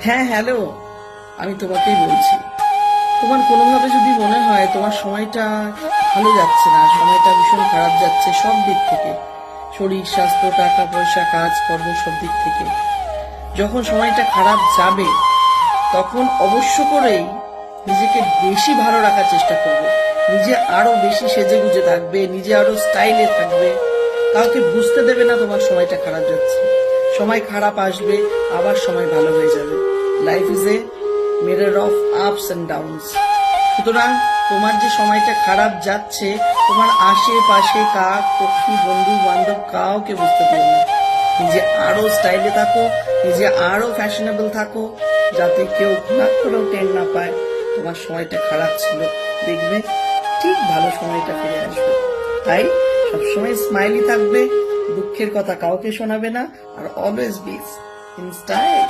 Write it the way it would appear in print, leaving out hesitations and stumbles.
হ্যাঁ, হ্যালো, আমি তোমাকেই বলছি। তোমার কোনোভাবে যদি মনে হয় তোমার সময়টা ভালো যাচ্ছে না, সময়টা ভীষণ খারাপ যাচ্ছে সব দিক থেকে, শরীর স্বাস্থ্য টাকা পয়সা কাজ কর্ম সব দিক থেকে, যখন সময়টা খারাপ যাবে তখন অবশ্য করেই নিজেকে বেশি ভালো রাখার চেষ্টা করবে। নিজে আরো বেশি সেজে গুজে থাকবে, নিজে আরো স্টাইলে থাকবে। কাউকে বুঝতে দেবে না তোমার সময়টা খারাপ যাচ্ছে। সময় খারাপ আসবে, আবার সময় ভালো হয়ে যাবে। Life is a mirror of ups and downs. সুতরাং তোমার যে সময়টা খারাপ যাচ্ছে, তোমার আশেপাশে কাক পক্ষী বন্ধু বান্ধব কাউকে বুঝতে দিও না। নিজে আরো স্টাইলে থাকো, নিজে আরো ফ্যাশনেবল থাকো, যাতে কেউ ঘুণাক করেও টের না পায় তোমার সময়টা খারাপ ছিল। দেখবে ঠিক ভালো সময়টা ফিরে আসবে। তাই সবসময় স্মাইলি থাকবে, দুঃখের কথা কাউকে শোনাবে না, are always be in style.